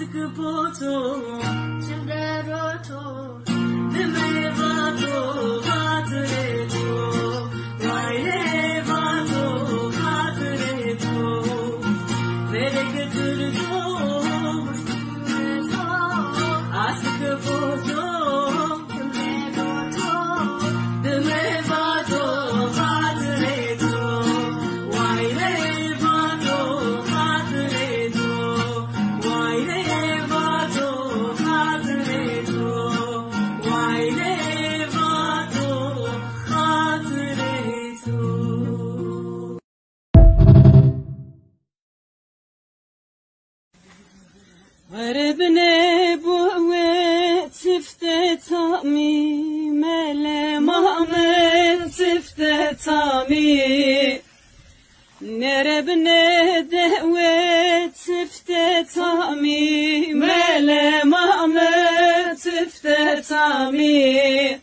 askı poto çilderoto deme vato hatreto vayle vato hatreto vere götürdü askı poto çilderoto deme vato hatreto vayle vato hatreto vayle vato hatreto vayle vato hatreto Verebne bu tifte tami mele Muhammed tifte tami Nerebne de tifte tami mele Muhammed tifte tami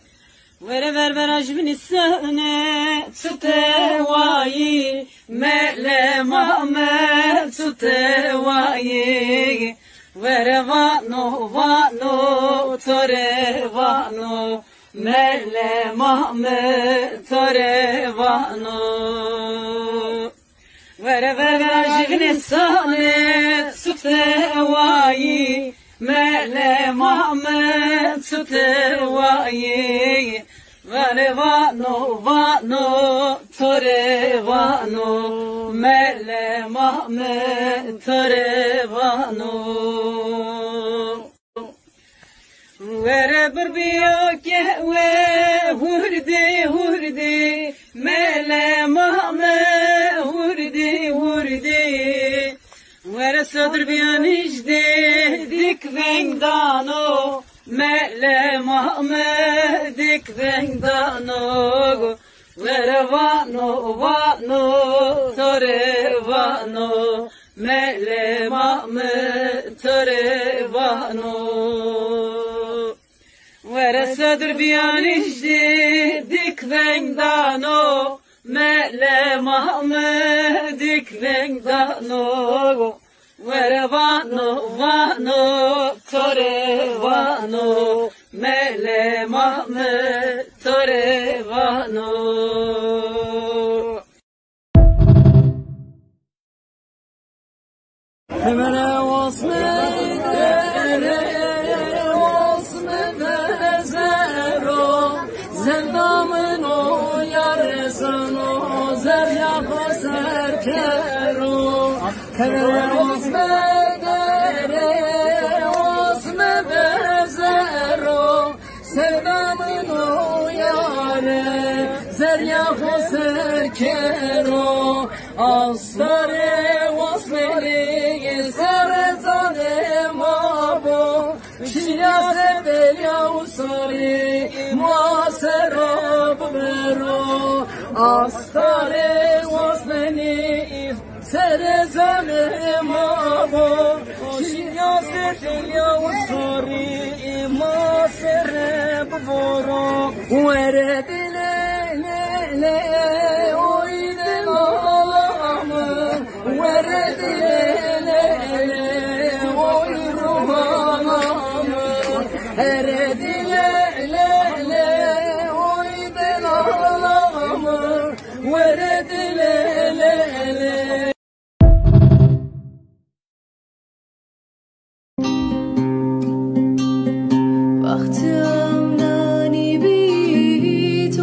Vere ver ajbini sene tute vayi mele Muhammed tute vayi Vere vano tore vano mele Muhammed tore vano Vere ajbini sene tute vayi mele Muhammed tute vayi Vere vano tore vano mele Muhammed tore vano Vere bir biyoke ve hurdi mele Muhammed hurdi Vere sadr biyanijde dik vengdano mele Muhammed dik vengdano Vere vano tore vano mele Muhammed tore vano Vere sadr biyanijde dik vengdano mele Muhammed dik vengdano Vere vano tore vano mele Muhammed tore vano Hemene wasme vezero Zerdamın o yarısın o zerya koser kero Hemene wasme vezero Sevdamın o yare zerya koser kero Astare wasmeli sare zane mabo Şiyase belya usari muasera bero Astare wasmeli sare zane mabo Şiyase belya usari muasera bero Vere dile oyde mama Vere dile oy ruhana Vere dile oyde mama Vere dile Baktığımdan ibit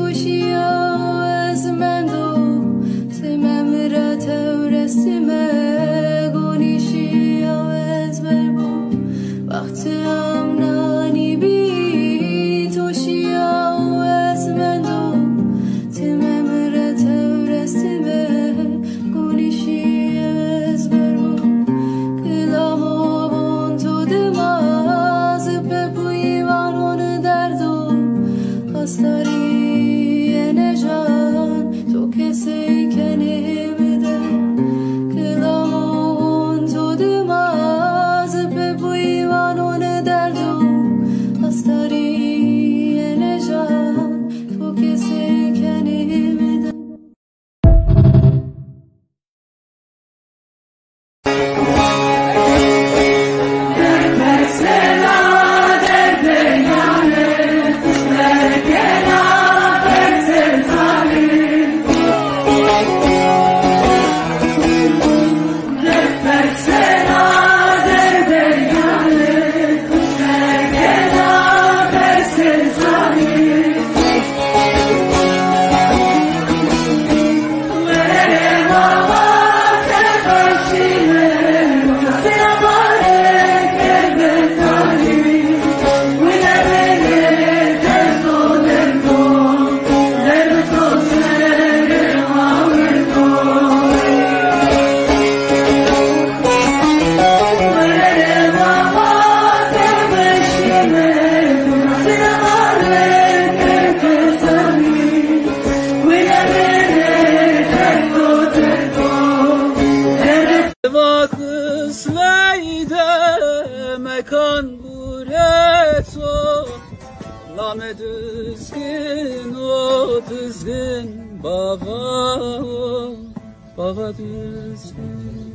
baba düzgün,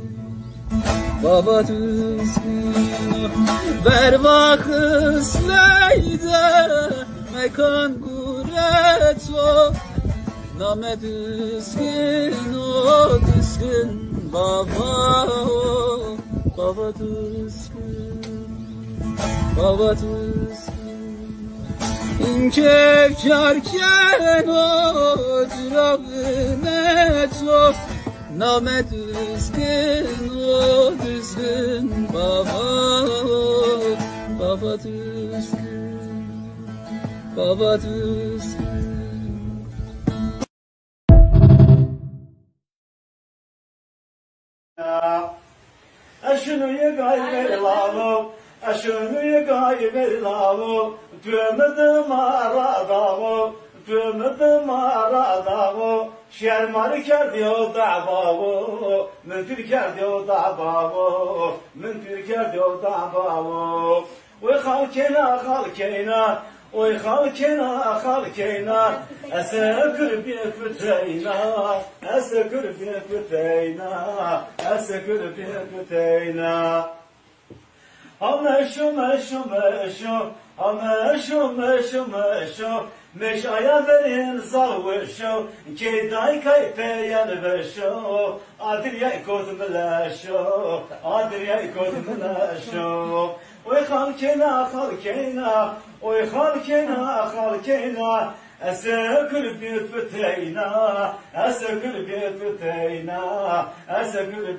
baba düzgün. Ver vakıs leyde mekan guret o, name düzgün o düzgün baba o, baba düzgün, baba düzgün. İnkefkarken o cürabın et o, name düzgün o düzgün baba o, baba düzgün, baba düzgün. Aşınıyı gayber lavo, aşınıyı gayber lavo, tümedim aradavo, tümedim aradavo, şermarı kerdiyo davavo, müntür kerdiyo davavo, müntür kerdiyo davavo. Ve halkena halkena, oy halkena halkena, esekür bir küteyna, esekür bir küteyna, esekür bir küteyna. Ameşo meşo meşo, ameşo meşo meşo, meşaya verin zavuşo, keday kaypeyen veşo, adriyay kozmleşo, adriyay kozmleşo. Oy halkena halkena, oy halkena halkena, esekül bir füteyna, esekül bir füteyna, esekül bir.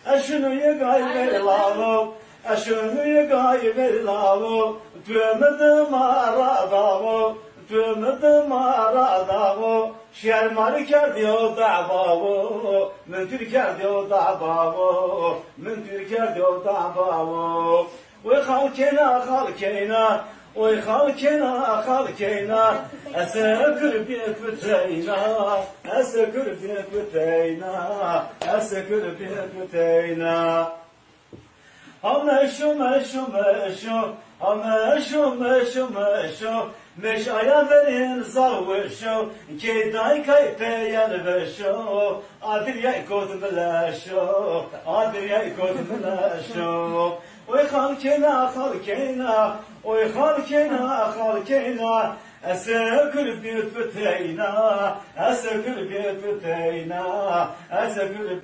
Aşınıyı gayber lavo, aşınıyı gayber lavo, tümedim aradavo, tümedim aradavo, şermarı kerdiyo davavo, müntür kerdiyo davavo, müntür kerdiyo davavo. Ve halkena halkena, oy halkena halkena, esekür bir küteyna, esekür bir küteyna, esekür bir küteyna. Ameşo meşo meşo, ameşo meşo meşo, meşaya verin zavuşo, keday kaypeyen veşo, adriyay kozmleşo, adriyay kozmleşo. Oy halkena halkena, oy halkena halkena, esekül bir füteyna, esekül bir füteyna, esekül